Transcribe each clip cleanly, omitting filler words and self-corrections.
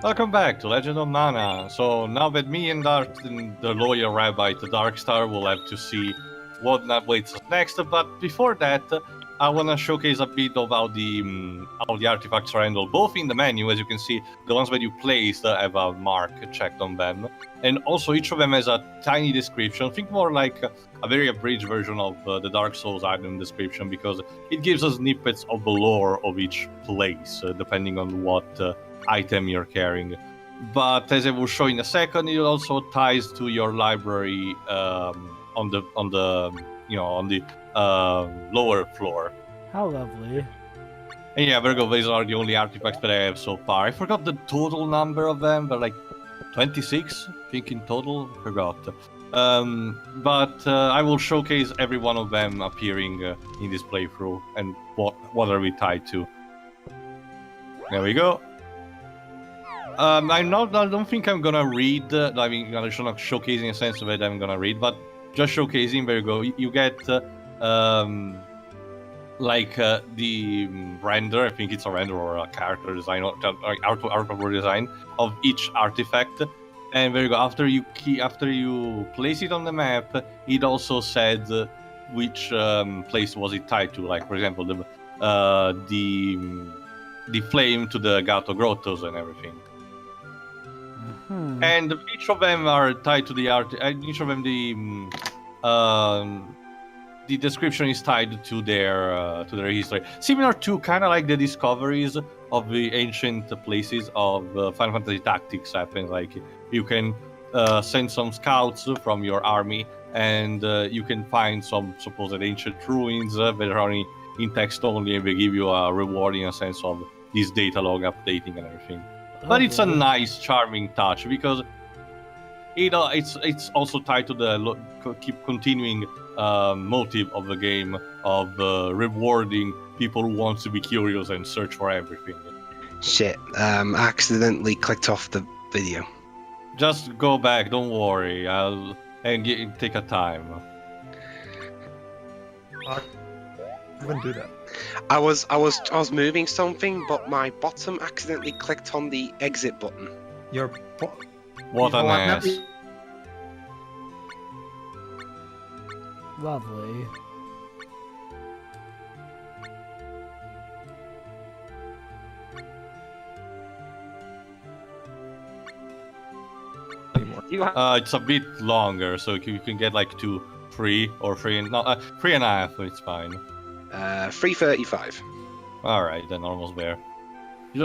Welcome back to Legend of Mana. So now that me and the lawyer rabbi, the Darkstar, will have to see what waits us next. But before that, I want to showcase a bit of how the artifacts are handled, both in the menu, as you can see, the ones that you placed have a mark checked on them, and also each of them has a tiny description. Think more like a very abridged version of the Dark Souls item description, because it gives us snippets of the lore of each place, depending on what item you're carrying. But as I will show in a second, it also ties to your library on the lower floor. How lovely. And yeah, Virgo, these are the only artifacts that I have so far. I forgot the total number of them, but like 26, I think in total. Forgot. But I will showcase every one of them appearing in this playthrough and what are we tied to. There we go. I don't think I'm gonna read. I mean, I'm not showcasing a sense of it. I'm gonna read, but just showcasing. There you go. You get the render. I think it's a render or a character design or artwork design of each artifact. And there you go. After you place it on the map, it also said which place was it tied to. Like, for example, the flame to the Gato Grottos and everything. And each of them are tied to the art. Each of them, the description is tied to their history, similar to kind of like the discoveries of the ancient places of Final Fantasy Tactics happen. Like you can send some scouts from your army, and you can find some supposed ancient ruins that are only in text only, and they give you a reward in a sense of this data log updating and everything. But it's a nice, charming touch because it's also tied to the keep continuing motive of the game of rewarding people who want to be curious and search for everything. Shit, I accidentally clicked off the video. Just go back, don't worry. Take a time. I wouldn't do that. I was moving something, but my bottom accidentally clicked on the exit button. What an ass. Lovely. It's a bit longer, so you can get like 2, 3, or 3.5. It's fine. 3:35. All right, then almost there.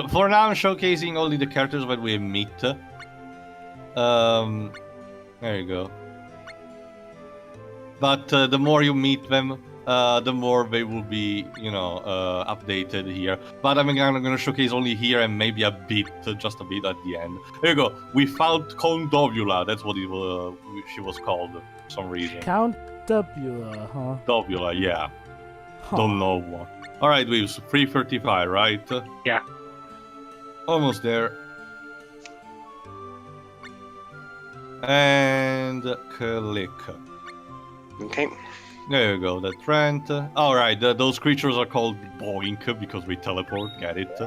For now, I'm showcasing only the characters that we meet. There you go. But the more you meet them, the more they will be, updated here. But I'm gonna showcase only here and maybe just a bit at the end. There you go. We found Count Dovula. That's what she was called for some reason. Count Dovula, huh? Dovula, yeah. Huh. Don't know what. All right, Weaves. 3:35, right? Yeah. Almost there. And click. Okay. There you go, the Trent. Alright, those creatures are called Boink because we teleport, get it?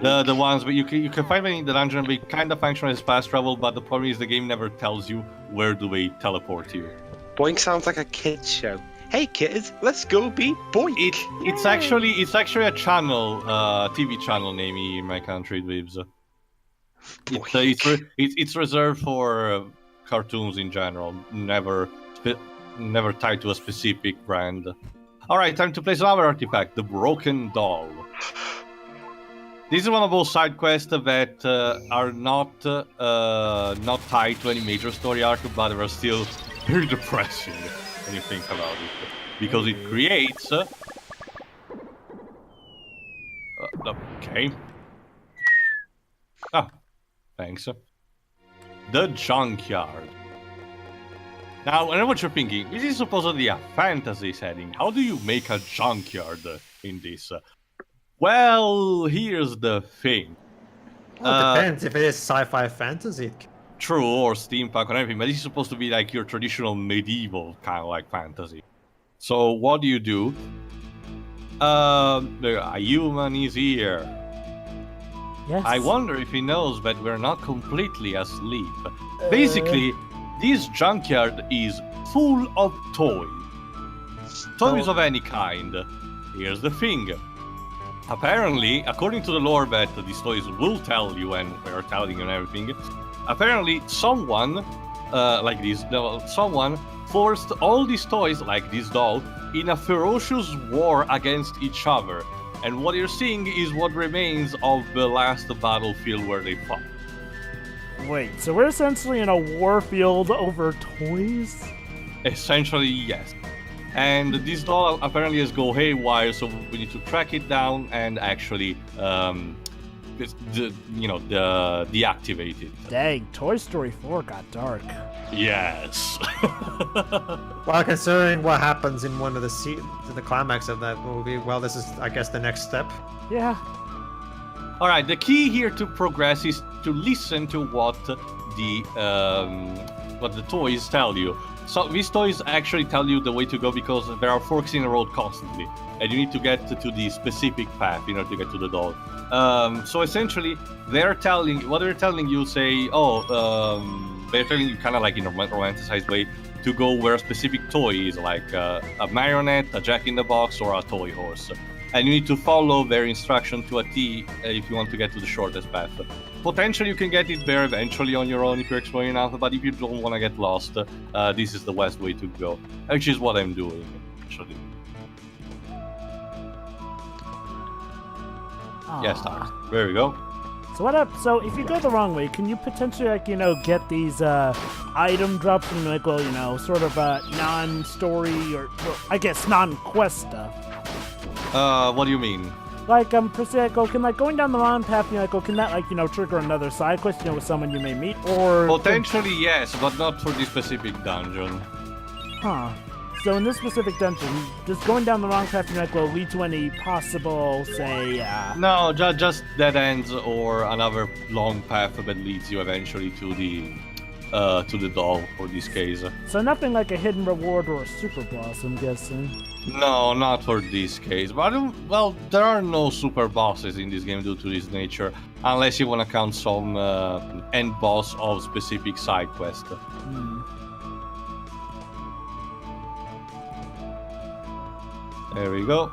The ones, but you can find them in the dungeon, they kind of function as fast travel, but the problem is the game never tells you where do they teleport you. Boink sounds like a kid's show. Hey kids, let's go be Boink! It's actually a channel, TV channel name in my country, Vibs. It's reserved for cartoons in general, never tied to a specific brand. Alright, time to place another artifact, the Broken Doll. This is one of those side quests that are not tied to any major story arc, but are still very depressing when you think about it. Because it creates... okay. Ah, thanks. The junkyard. Now, I know what you're thinking. This is supposedly a fantasy setting. How do you make a junkyard in this? Well, here's the thing. Well, it depends if it is sci-fi fantasy. True, or steampunk or anything, but this is supposed to be like your traditional medieval kind of like fantasy. So what do? A human is here. Yes. I wonder if he knows that we're not completely asleep. Basically, this junkyard is full of toys. Toys of any kind. Here's the thing. Apparently, according to the lore that these toys will tell you, and we're telling you and everything, apparently someone, someone forced all these toys, like this doll, in a ferocious war against each other. And what you're seeing is what remains of the last battlefield where they fought. Wait, so we're essentially in a warfield over toys? Essentially, yes. And this doll apparently has go haywire, so we need to track it down and actually, deactivate it. Dang, Toy Story 4 got dark. Yes. Well, considering what happens in one of the the climax of that movie, well, this is, I guess, the next step. Yeah. All right. The key here to progress is to listen to what the toys tell you. So these toys actually tell you the way to go because there are forks in the road constantly, and you need to get to the specific path in order to get to the doll. So essentially, they're telling you, say, they're telling you kind of like in a romanticized way to go where a specific toy is, like a marionette, a jack-in-the-box, or a toy horse. And you need to follow their instruction to a T if you want to get to the shortest path. Potentially you can get it there eventually on your own if you're exploring enough, but if you don't want to get lost, this is the best way to go, which is what I'm doing, actually. Yes, Thomas. There we go. So what up? So if you go the wrong way, can you potentially, get these item drops from, sort of non-story or, I guess, non-quest stuff? What do you mean? Per se, can going down the wrong path, can that, trigger another side quest, with someone you may meet, or... Potentially, yes, but not for this specific dungeon. Huh. So in this specific dungeon, does going down the wrong path, lead to any possible, say, No, just dead ends or another long path that leads you eventually to the doll, for this case. So nothing like a hidden reward or a super boss, I'm guessing. No, not for this case. But, there are no super bosses in this game due to this nature, unless you want to count some end boss of specific side quest. There we go.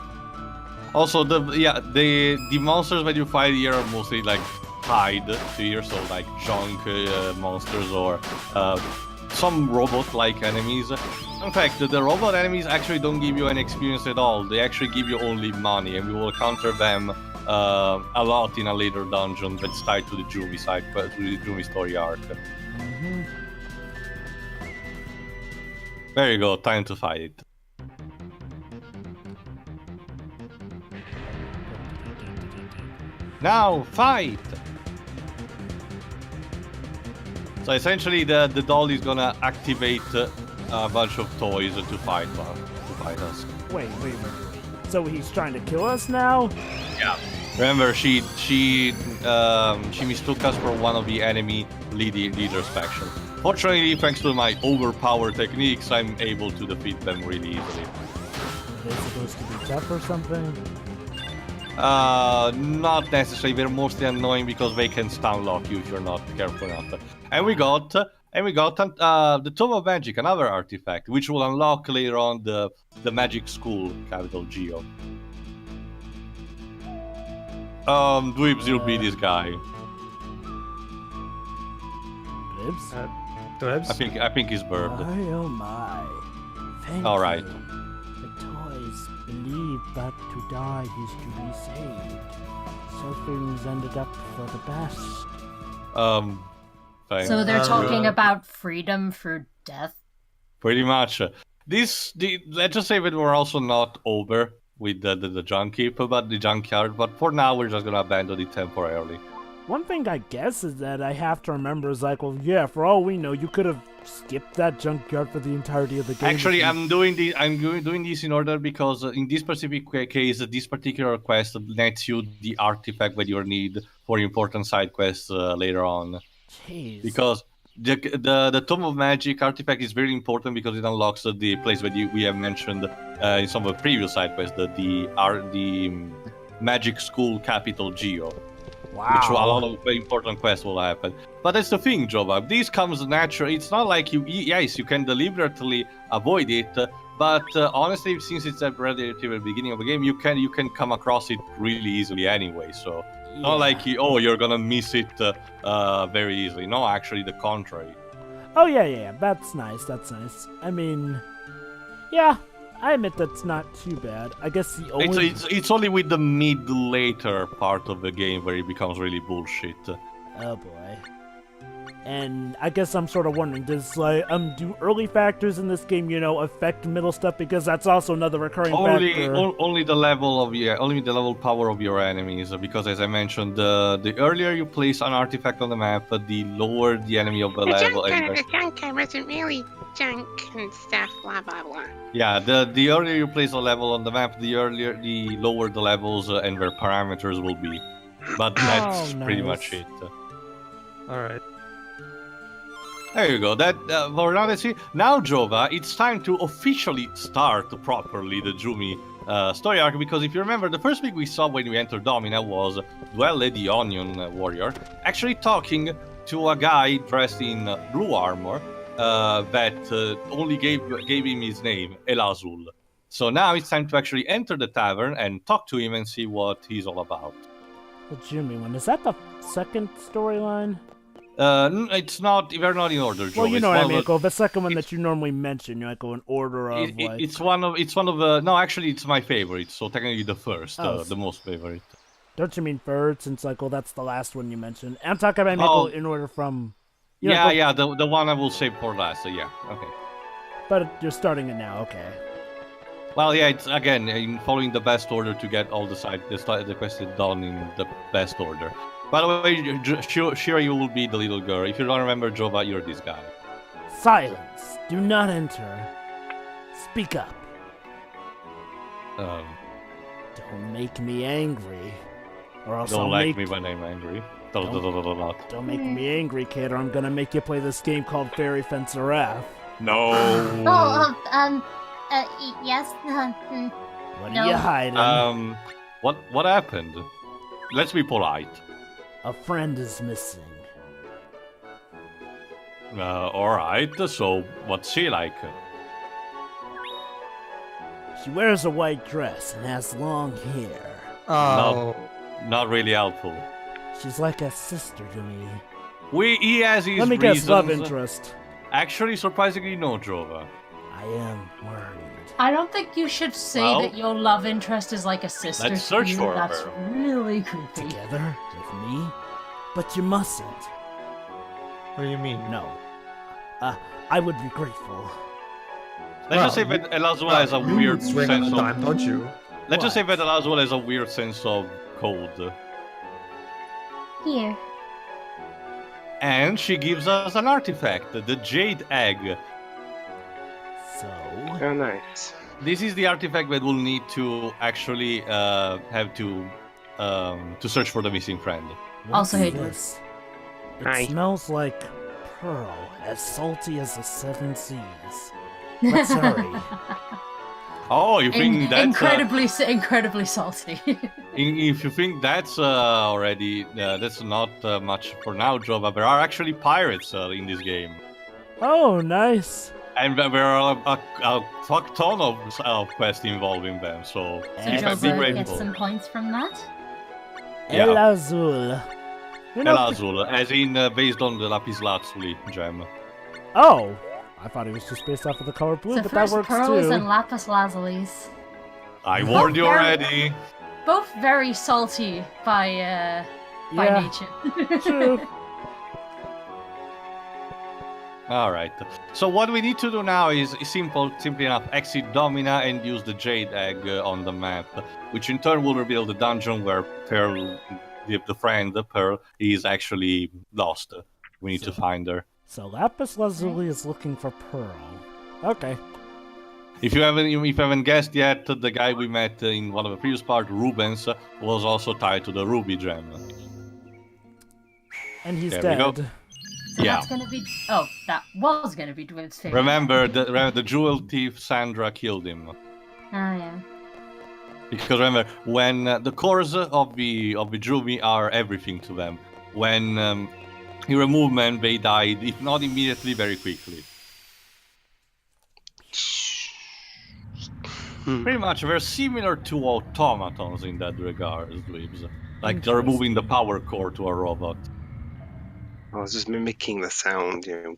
Also, the monsters that you fight here are mostly like tied to here, so like junk monsters or some robot-like enemies. In fact, the robot enemies actually don't give you any experience at all. They actually give you only money, and we will counter them a lot in a later dungeon that's tied to the Jumi side, to the Jumi story arc. There you go. Time to fight it. Now, fight! So essentially, the doll is gonna activate a bunch of toys to fight us. Wait. So he's trying to kill us now? Yeah. Remember, she mistook us for one of the enemy leaders faction. Fortunately, thanks to my overpowered techniques, I'm able to defeat them really easily. Are they supposed to be tough or something? Not necessarily. They're mostly annoying because they can stun lock you if you're not careful enough. And we got the Tome of Magic, another artifact, which will unlock later on the Magic School, capital Geo. Dweebs, you'll be this guy. Dibs? Dibs? I think he's burped. Oh my. Thank All right. you. The toys believe that to die is to be saved. So things ended up for the best. Thanks. So they're talking about freedom through death? Pretty much. Let's just say that we're also not over with the junkyard, but for now we're just gonna abandon it temporarily. One thing I guess is that I have to remember is for all we know, you could have skipped that junkyard for the entirety of the game. Actually, I'm doing this in order because in this specific case, this particular quest nets you the artifact that you need for important side quests later on. Jeez. Because the Tome of Magic artifact is very important because it unlocks the place that we have mentioned in some of the previous side quests, the Magic School capital Geo. which a lot of very important quests will happen. But that's the thing, Jova. This comes naturally. It's not like yes, you can deliberately avoid it, but honestly, since it's at relatively beginning of the game, you can come across it really easily anyway. So not like you're gonna miss it very easily. No, actually, the contrary. Oh yeah. That's nice. I mean, yeah. I admit that's not too bad. I guess the only... It's only with the mid-later part of the game where it becomes really bullshit. Oh boy. And I guess I'm sort of wondering, does do early factors in this game, affect middle stuff? Because that's also another recurring factor. Only the level power of your enemies. Because as I mentioned, the earlier you place an artifact on the map, the lower the enemy of the level. The junkyard wasn't really junk and stuff, blah blah blah. Yeah, the earlier you place a level on the map, the lower the levels and their parameters will be. But that's pretty much it. All right. There you go. Now, Jova, it's time to officially start properly the Jumi story arc, because if you remember, the first thing we saw when we entered Domina was Dwelle the Onion Warrior actually talking to a guy dressed in blue armor that only gave him his name, El Azul. So now it's time to actually enter the tavern and talk to him and see what he's all about. The Jumi one, is that the second storyline? It's not. We're not in order, Joe. Well, you know what I mean. The second one that you normally mention, in order of It's one of the. No, actually, it's my favorite. So technically, the first, the most favorite. Don't you mean third? Since that's the last one you mentioned. I'm talking about in order from. The one I will save for last. Yeah, okay. But you're starting it now, okay. Well, yeah, it's again in following the best order to get all the quests done in the best order. By the way, sure you will be the little girl. If you don't remember Jova, you're this guy. Silence! Do not enter. Speak up. Don't make me angry. Or else Don't like me when I'm angry. Don't make me angry, kid, or I'm gonna make you play this game called Fairy Fencer F. No. Yes. What are you hiding? What happened? Let's be polite. A friend is missing. Alright, so what's she like? She wears a white dress and has long hair. Oh. Not really helpful. She's like a sister to me. He has his Let me reasons. guess, love interest. Actually, surprisingly, no, Jova. I am worried. I don't think you should say that your love interest is like a sister. Let's search for her. That's really creepy. Together with me? But you mustn't. What do you mean? No. I would be grateful. Let's just say that El Azul has a weird swing sense on the of... dime, don't you? Let's just say that El Azul has a weird sense of code. Here. And she gives us an artifact, the Jade Egg. So... Oh, nice. This is the artifact that we'll need to actually have to search for the missing friend. Also hate this. It Hi. smells like pearl, as salty as the seven seas. Let's hurry. Oh, you think that's... incredibly salty. If you think that's already... that's not much for now, Jova. There are actually pirates in this game. Oh, nice. And there are a fuck ton of quests involving them, so in fact, be Jova grateful. gets some points from that. Yeah. El Azul. El Azul, as in based on the Lapis Lazuli gem. Oh, I thought it was just based off of the color blue, So but that first works pearls too. and lapis lazulis. I warned you already. Both very salty by nature. True. Alright, so what we need to do now is simply enough, exit Domina and use the Jade Egg on the map, which in turn will reveal the dungeon where Pearl, the friend, Pearl, is actually lost. We need to find her. So Lapis Lazuli is looking for Pearl. Okay. If you haven't guessed yet, the guy we met in one of the previous parts, Rubens, was also tied to the Ruby gem. And he's There we go. dead. So Yeah. that's gonna be. Oh, that was gonna be Dwight's favorite. Remember the jewel thief Sandra killed him. Oh yeah. Because remember, when the cores of the Drumi are everything to them. When you remove them, they died, if not immediately, very quickly. Pretty much, they're similar to automatons in that regard, Dweebs. Like they're removing the power core to a robot. I was just mimicking the sound, you know.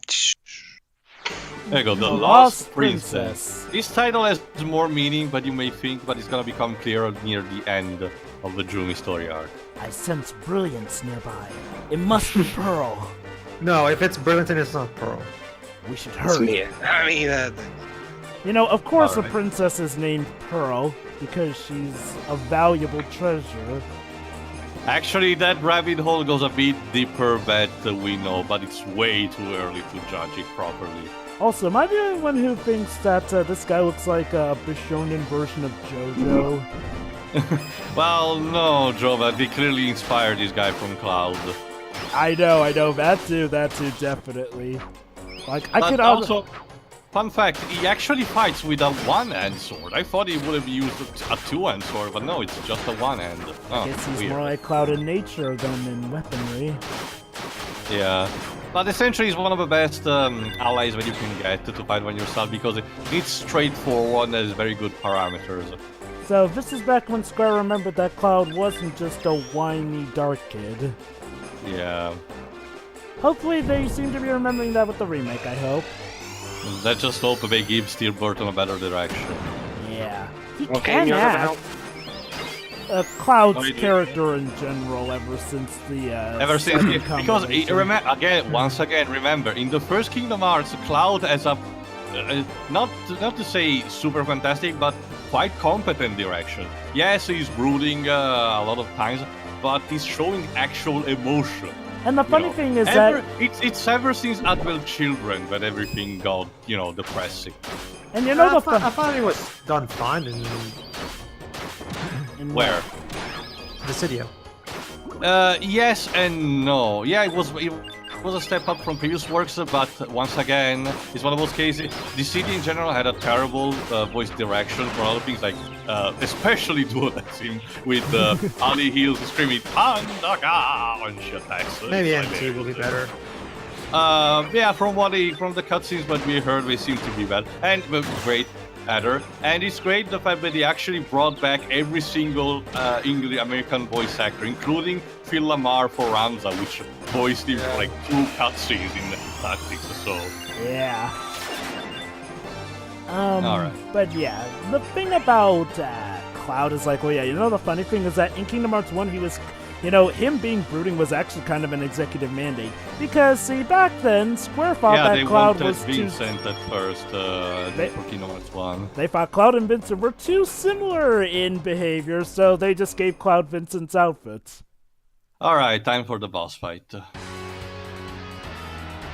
There you go, the Lost Lost Princess. This title has more meaning, but you may think, but it's gonna become clearer near the end of the Drumi story arc. I sense brilliance nearby. It must be Pearl. No, if it's Burlington, it's not Pearl. We should It's hurry. me. I mean, You know, of course the Alright. princess is named Pearl because she's a valuable treasure. Actually, that rabbit hole goes a bit deeper that we know, but it's way too early to judge it properly. Also, am I the only one who thinks that this guy looks like a Bishonen version of JoJo? Well, no, Joe, but they clearly inspired this guy from Cloud. I know, that too, definitely. Like, I But could also, fun fact, he actually fights with a one-hand sword. I thought he would have used a two-hand sword, but no, it's just a one-hand. Oh, guess he's weird. more like Cloud in nature than in weaponry. Yeah. But essentially, he's one of the best allies that you can get to fight on yourself because it's straightforward and has very good parameters. So, this is back when Square remembered that Cloud wasn't just a whiny dark kid. Yeah. Hopefully they seem to be remembering that with the remake, I hope. Let's just hope they give Steel Burton a better direction. Yeah. He okay, can you're gonna act. help. Cloud's Oh, he did. character in general ever since the Ever since, second because compilation. once again, remember, in the first Kingdom Hearts, Cloud has a not to say super fantastic, but quite competent direction. Yes, he's brooding a lot of times, but he's showing actual emotion. And the funny thing is that it's ever since Adult Children that everything got depressing. and you know I the thought, it was done fine in Where? the studio. Yes and no. Yeah, it was a step up from previous works, but once again, it's one of those cases. The city in general had a terrible voice direction for other things, like especially that scene with Ali Hills screaming "Pandaga" when she attacks. Maybe It's NT will be better. Yeah, from the cutscenes that we heard, they seem to be bad and great. Adder, and it's great the fact that they actually brought back every single English American voice actor, including Phil Lamar for Ramza, which voiced him for like 2 cutscenes in the Tactics. So yeah. Alright. But yeah, the thing about Cloud is like, well, yeah, you know the funny thing is that in Kingdom Hearts 1 he was, him being brooding was actually kind of an executive mandate. Because, see, back then, Square thought yeah, they that Cloud wanted was too... Vincent at first for Kingdom Hearts 1. They thought Cloud and Vincent were too similar in behavior, so they just gave Cloud Vincent's outfits. Alright, time for the boss fight.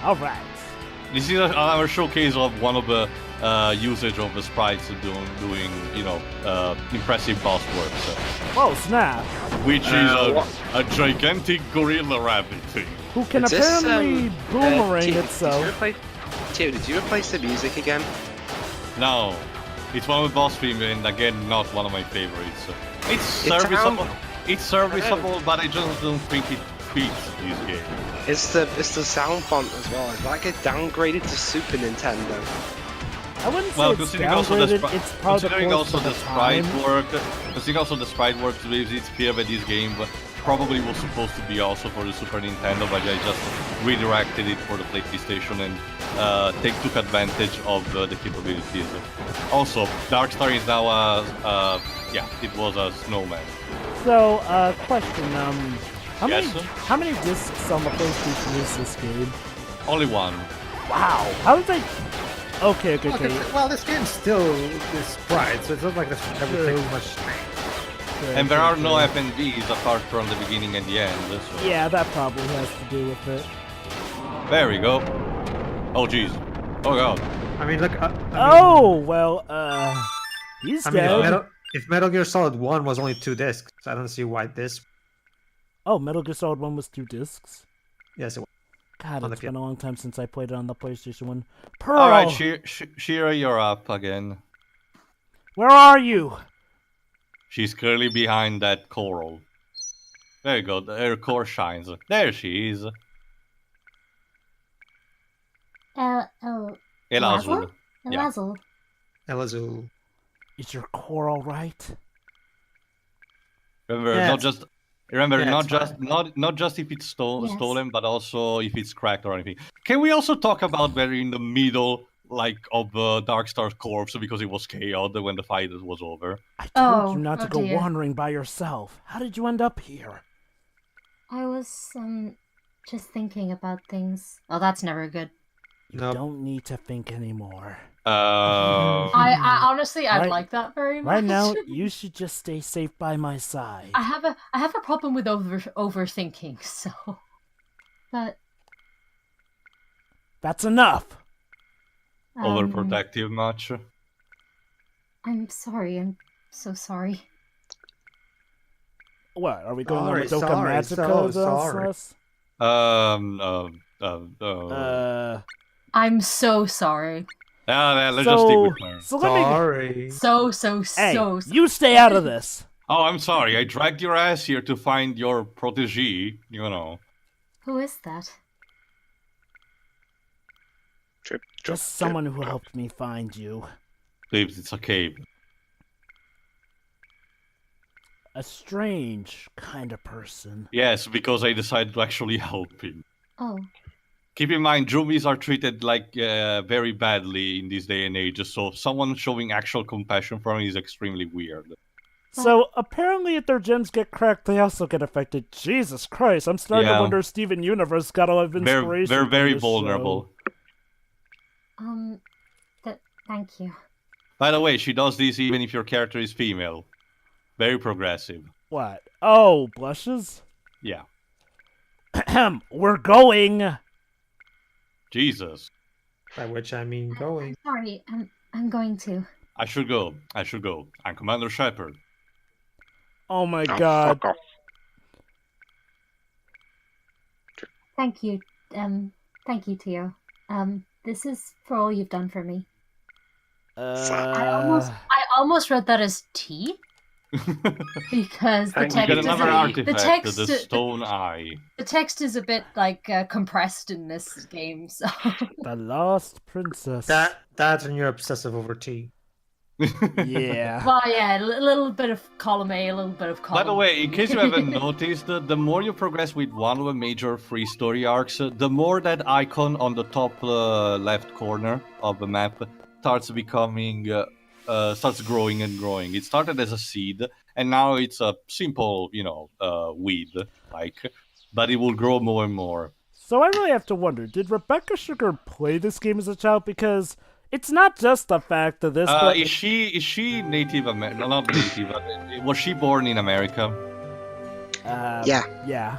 Alright. This is another showcase of one of the usage of the sprites doing impressive boss works. Whoa, snap. Which is a gigantic gorilla rabbit thing. Who can Is this, apparently boomerang Did itself. you replace the music again? No, it's one of the boss themes, and again, not one of my favorites. It's serviceable. It's serviceable, but I just don't think it fits this game. It's the sound font as well. It's like it downgraded to Super Nintendo. I wouldn't say Well, it's considering also the downgraded, it's part of the considering course also of the the sprite time. work, considering also the sprite work, it's clear that this game probably was supposed to be also for the Super Nintendo, but I just redirected it for the PlayStation and took advantage of the capabilities. Also, Darkstar is now it was a snowman. So, question, how Yes, how many discs on the PlayStation is this game? Only one. Wow, how did they... Okay. Well, this game's still is sprite, so it's not like this everything True. much. And there are no FNVs apart from the beginning and the end. So. Yeah, that probably has to do with it. There we go. Oh jeez. Oh god. I mean, look. He's I mean, dead. if Metal Gear Solid 1 was only 2 discs, I don't see why this. Oh, Metal Gear Solid 1 was 2 discs? Yes, it was. God, On it's the been a long time since I played it on the PlayStation 1. Pearl! Alright, Shira, you're up again. Where are you? She's clearly behind that coral. There you go. Her core shines. There she is. El Azul. Yeah. Azul. Elazul. Is your core all right? Remember, Yeah, not it's- just remember, yeah, not it's just fine. not just if it's Yes. stolen, but also if it's cracked or anything. Can we also talk about where in the middle, like of Darkstar's corpse because it was chaos when the fight was over? I told Oh, you not to oh go dear. wandering by yourself. How did you end up here? I was just thinking about things. Oh, that's never good. You Nope. don't need to think anymore. I honestly I'd Right- like that very much. Right now, you should just stay safe by my side. I have a problem with overthinking, so. But That's enough. Overprotective much? I'm sorry. I'm so sorry. What, are we going Sorry, on Madoka sorry, Magica? so sorry. Sus? I'm so sorry. Yeah, let's just stick with her. So let me. Sorry. Hey, So. you stay out of this. Oh, I'm sorry. I dragged your ass here to find your protege, you know. Who is that? Drip, drip, Just drip, someone who drip. helped me find you. Please, it's a cave. A strange kind of person. Yes, because I decided to actually help him. Oh. Keep in mind, Drumis are treated like very badly in this day and age, so someone showing actual compassion for me is extremely weird. So apparently, if their gems get cracked, they also get affected. Jesus Christ! I'm starting to Yeah. wonder if Steven Universe got a lot of inspiration. They're from very this vulnerable. Thank you. By the way, she does this even if your character is female. Very progressive. Show. What? Oh, blushes. Yeah. We're going. Jesus. By which I mean going. Sorry. I'm going to. I should go. I'm Commander Shepard. Oh my Oh, God. fuck off. Thank you. Thank you, Tio. This is for all you've done for me. I almost read that as tea because the Thank text you. Get is another artifact, text the stone eye. the text is a bit like compressed in this game. So The Lost Princess. That and you're obsessive over tea. Yeah. well, yeah, a little bit of column A, a little bit of column. By the way, in case you haven't noticed, the more you progress with one of the major free story arcs, the more that icon on the top left corner of the map starts becoming, starts growing and growing. It started as a seed, and now it's a simple, weed, but it will grow more and more. So I really have to wonder, did Rebecca Sugar play this game as a child? Because it's not just the fact that this. But Is she Native American? No, not Native. Was she born in America? Yeah. Yeah.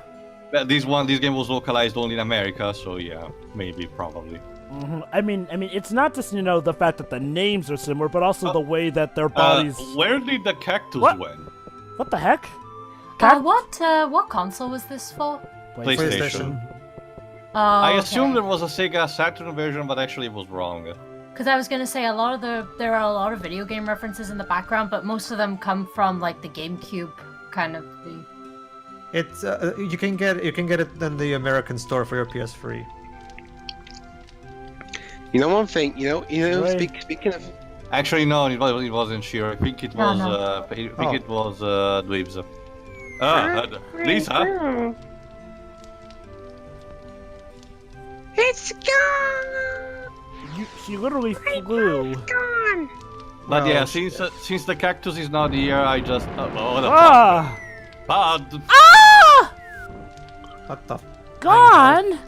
This game was localized only in America, so yeah, maybe, probably. I mean, it's not just the fact that the names are similar, but also the way that their bodies. Where did the cactus What? went? What the heck? what console was this for? PlayStation. Oh, I assume there was a Sega Saturn version, but actually it was wrong. Because I was gonna say there are a lot of video game references in the background, but most of them come from like the GameCube kind of thing. It's you can get it in the American store for your PS3. You know one thing, Right. speaking of... Actually, no, it wasn't Sheer. I think it was. No. It was Dweebs. Lisa. It's gone! She literally flew. Gone! But Well, yeah, since the cactus is not here, I just. Oh, the Ah! fuck. What the? Gone?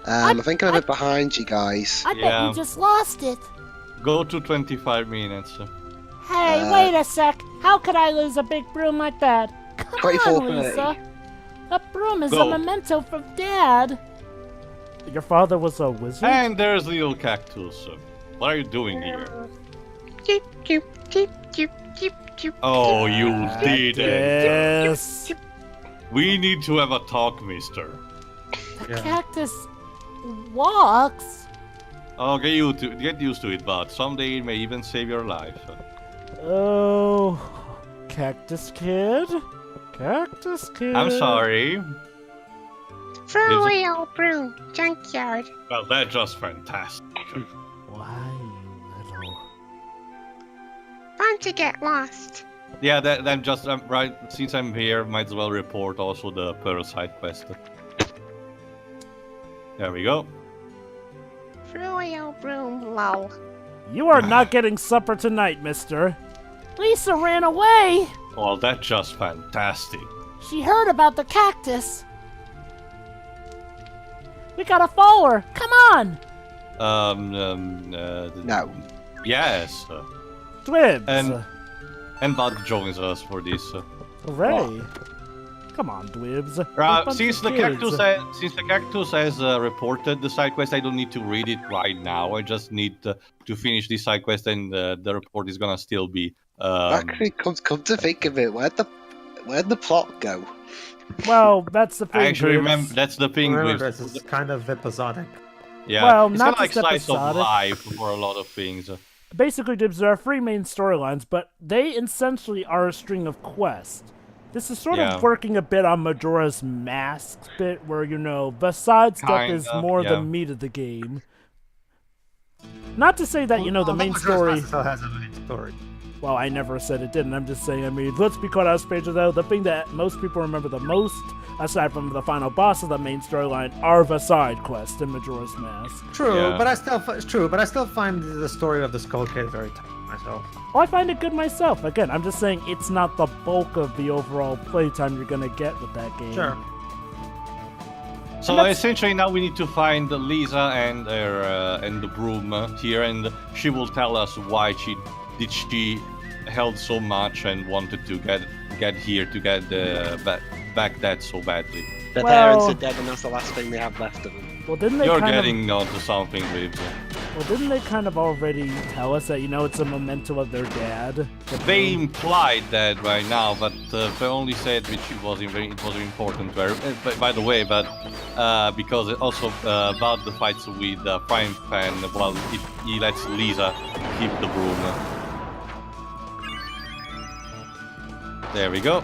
I think I'm a bit behind you guys. I bet Yeah. you just lost it. Go to 25 minutes. Hey, wait a sec. How could I lose a big broom like that? Come 24 on, Lisa. 30. A broom is Go. a memento from Dad. Your father was a wizard? And there's little cactus. What are you doing here? Oh, you did it. Yes. We need to have a talk, mister. Yeah. Cactus walks. Oh, get used to it, but someday it may even save your life. Oh, Cactus Kid? Cactus Kid. I'm sorry. Throw away old broom, junkyard. Well, that's just fantastic. Why, you little... Fun to get lost. Yeah, then just right. Since I'm here, might as well report also the Pearl side quest. There we go. Throw away old broom, lol. You are not getting supper tonight, mister. Lisa ran away. Well, that's just fantastic. She heard about the cactus. We gotta follow her. Come on. No. Yes. Dwibs. And Bud joins us for this. Hooray. Come on, Dwibs. Since the cactus has reported the side quest, I don't need to read it right now. I just need to finish this side quest, and the report is gonna still be. Actually, come to think of it, where'd the plot go? Well, that's the thing. I actually Dwibs. remember that's the thing. Remember, With, this is kind of episodic. yeah, Well, it's not kind of like just slice of episodic. life for a lot of things. Basically, Dibs, there are 3 main storylines, but they essentially are a string of quests. This is sort Yeah. of working a bit on Majora's Mask bit, where, the side stuff is Kinda, more yeah. the meat of the game. Not to say that, the main story... still has a main story. Well, I never said it didn't. I'm just saying, let's be quite honest, Pedro, though. The thing that most people remember the most, aside from the final boss of the main storyline, are the side quests in Majora's Mask. True, Yeah. but I still find the story of the Skull Kid very tough myself. Oh, I find it good myself. Again, I'm just saying it's not the bulk of the overall playtime you're gonna get with that game. Sure. So that's- essentially, now we need to find Lisa and the broom here, and she will tell us why she held so much and wanted to get here to get back that so badly. Their Well- parents are dead, and that's the last thing they have left of them. Well, didn't they You're kind getting onto something, Reeves. didn't they kind of already tell us that it's a memento of their dad? They implied that right now, but they only said which it was important to her. By the way, but because it also about the fights with Frying Pan, well, he lets Lisa keep the broom. There we go.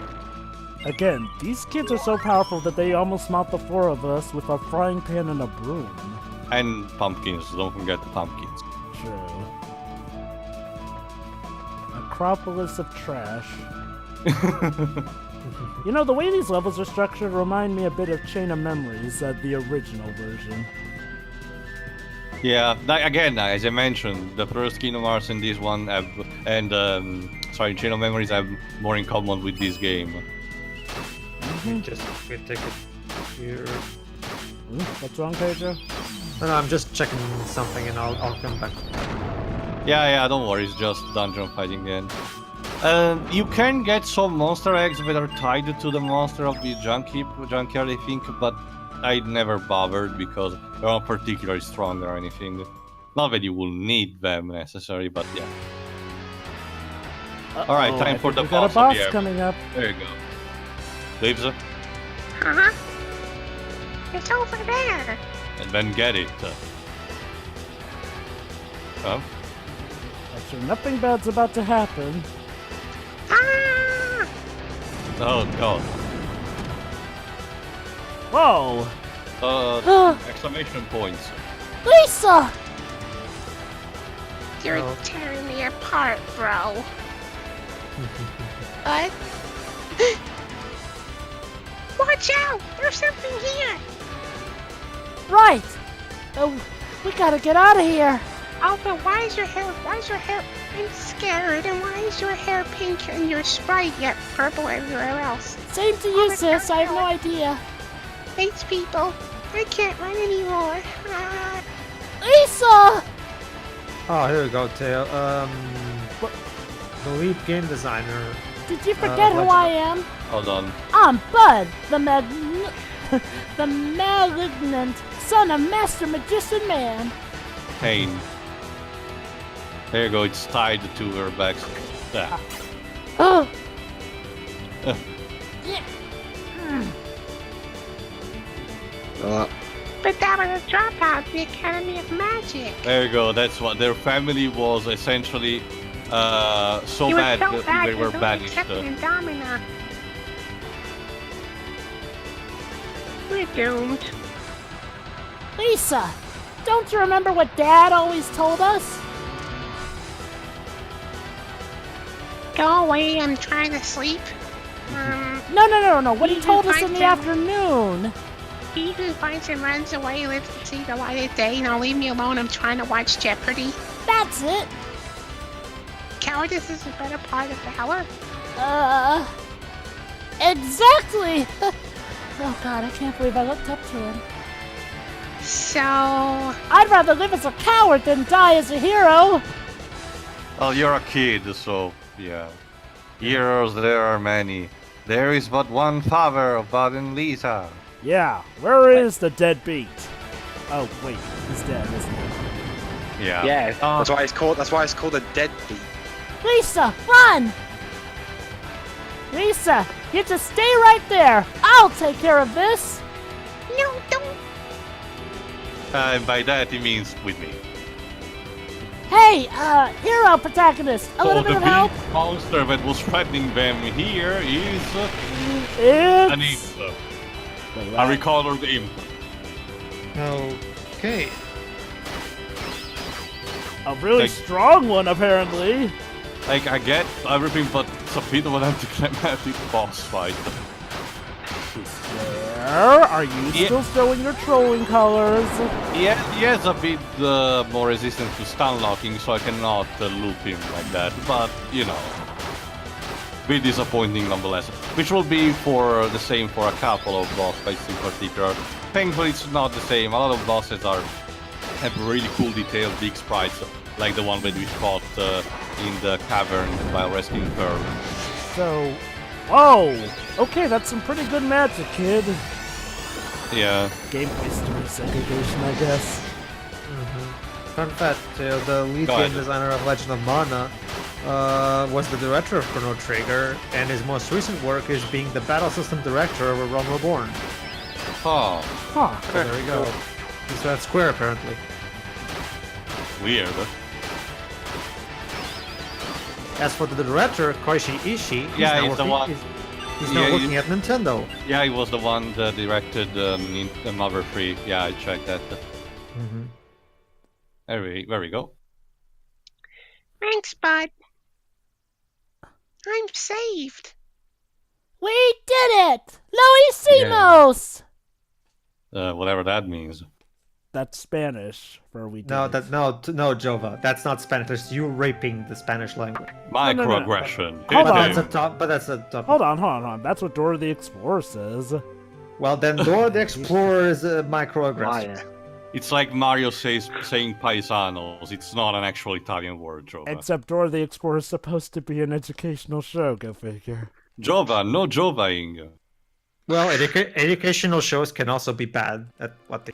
Again, these kids are so powerful that they almost mount the 4 of us with a frying pan and a broom. And pumpkins, don't forget the pumpkins. True. Acropolis of trash. The way these levels are structured remind me a bit of Chain of Memories, the original version. Yeah, again, as I mentioned, the first Kingdom Hearts and this one have, Chain of Memories have more in common with this game. Just we take it here. What's wrong, Pedro? No, I'm just checking something, and I'll come back. Yeah, don't worry, it's just dungeon fighting again. You can get some monster eggs that are tied to the monster of the junkyard, I think, but I never bothered because they're not particularly strong or anything. Not that you will need them necessarily, but yeah. Alright, time for the we got a boss boss of the air. coming up. There you go. Leaves it, Huh? It's over there. and then get it. Oh, I'm sure nothing bad's about to happen. Ah! oh god. Whoa! Exclamation points. Lisa! You're Oh. tearing me apart, bro. What? Watch out! There's something here! Right! We gotta get out of here. Oh, but why is your hair, I'm scared, and why is your hair pink and your Sprite yet purple everywhere else? Same to you, sis. I have no idea. Thanks, people. I can't run anymore. Ah. Lisa! Oh, here we go, Tail. The lead game designer. Did you forget who I am? Hold on. I'm Bud, the malignant son of Master Magician Man. Pain. There you go, it's tied to her back. Yeah. Oh, But that was a dropout of the Academy of Magic. There you go, that's what their family was essentially So He bad was so that bad, they he were was only banished. accepted in Domina. We're doomed. Lisa, don't you remember what Dad always told us? Go away, I'm trying to sleep. No. What he He told who us in finds the him- afternoon. He who finds and runs away lives to see the light of day. Now leave me alone, I'm trying to watch Jeopardy. That's it. Cowardice is a better part of valor. Exactly. Oh God, I can't believe I looked up to him. So, I'd rather live as a coward than die as a hero. Well, you're a kid, so yeah. Heroes there are many. There is but one father of Bud and Lisa. Yeah, where is the deadbeat? Oh, wait, he's dead, isn't he? Yeah. Yeah, that's why it's called. That's why it's called a deadbeat. Lisa, run! Lisa, you just stay right there. I'll take care of this. no, don't. And by that he means with me. Hey, hero protagonist, a little So bit the of help. big monster that was threatening them here is an It's... imp. A recolored imp. Okay. A really Like- strong one, apparently. Like, I get everything, but it's a bit of an anticlimactic boss fight. Where are you Yeah. still showing your trolling colors? Yeah, he has a bit more resistance to stun locking, so I cannot loop him like that. But, you know, bit disappointing nonetheless. Which will be for the same for a couple of boss fights in particular. Thankfully, it's not the same. A lot of bosses have really cool detailed big sprites, like the one that we fought in the cavern while rescuing Pearl. So, whoa! Okay, that's some pretty good magic, kid. Yeah. Gameplay story segregation, I guess. Fun fact, the lead Go game ahead. designer of Legend of Mana was the director of Chrono Trigger, and his most recent work is being the battle system director of A Realm Reborn. Oh, Huh. So there we go. He's at Square, apparently. weird. As for the director, Koichi Ishii, Yeah, he's the one- He's now Yeah, working at Nintendo. Yeah, he was the one that directed Mother 3. Yeah, I checked that. Mm-hmm. There we go. Thanks, bud. I'm saved. We did it! Loisimos! Whatever that means. That's Spanish for we did. No, it. no, Jova. That's not Spanish. That's you raping the Spanish language. Microaggression. Hold Hit on. him. But that's a top. Hold on. That's what Dora the Explorer says. Well, then Dora the Explorer is a microaggression. It's like Mario saying paisanos. It's not an actual Italian word, Jova. Except Dora the Explorer is supposed to be an educational show, go figure. Jova, no Jovaing. Well, educational shows can also be bad at what they.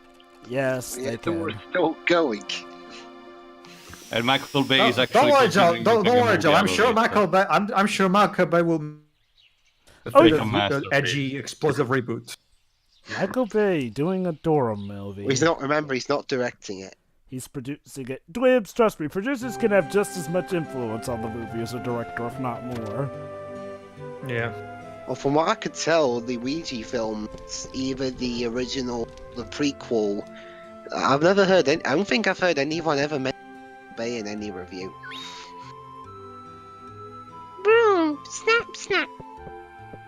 Yes, they we're can. still going. And Michael Bay is Don't actually. worry, Joe. considering Don't making a worry, movie Joe. I'm out of sure it, Michael Bay. I'm sure Michael Bay will. Oh, make yeah. a the masterpiece. edgy, explosive reboot. Michael Bay doing a Dora movie. He's not. Remember, he's not directing it. He's producing it. Dwibs, trust me, producers can have just as much influence on the movie as a director, if not more. Yeah. Well, from what I could tell, the Ouija films, either the original, the prequel. I've never heard. I don't think I've heard anyone ever mention Bay in any review. Boom! Snap, snap.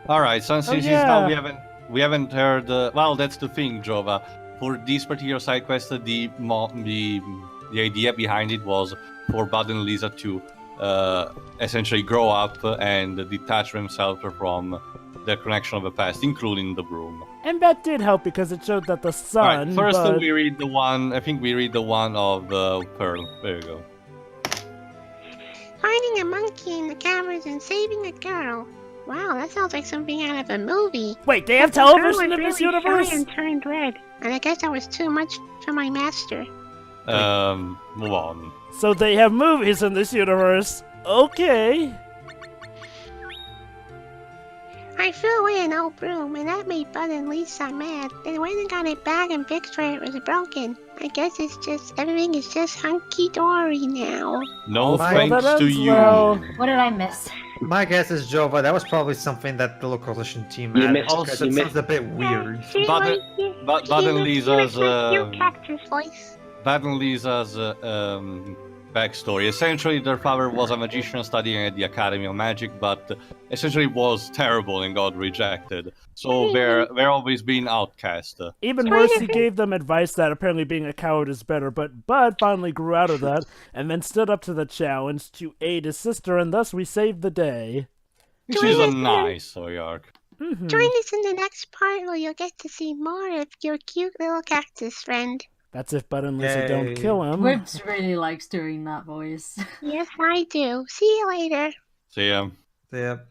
All right, so since yeah. now we haven't heard. Well, that's the thing, Jova. For this particular side quest, the idea behind it was for Bud and Lisa to essentially grow up and detach themselves from the connection of the past, including the broom. And that did help because it showed that the All sun. right, first but... we read the one. I think we read the one of Pearl. There you go. Finding a monkey in the caverns and saving a girl. Wow, that sounds like something out of a movie. Wait, they have The girl television was in this really universe? shy and turned red, and I guess that was too much for my master. Move on. So they have movies in this universe. Okay. I threw away an old broom, and that made Bud and Lisa mad. They went and got it back and fixed where it was broken. I guess everything is just hunky-dory now. No Well, thanks that to ends you. well. What did I miss? My guess is Jova. That was probably something that the location team You added, missed- because you it sounds missed- a bit weird. She Bud- was- she- Bud she and was- Lisa's, she was with you, Cactus voice. Bud and Lisa's backstory. Essentially, their father was a magician studying at the Academy of Magic, but essentially was terrible and got rejected. So they're always being outcast. Even worse, he gave them advice that apparently being a coward is better, but Bud finally grew out of that and then stood up to the challenge to aid his sister, and thus we saved the day. Which is a nice arc. Join us in the next part where you'll get to see more of your cute little cactus friend. That's if Bud and Lisa don't Yay. kill him. Wibs really likes doing that voice. Yes, I do. See you later. See ya. Yep.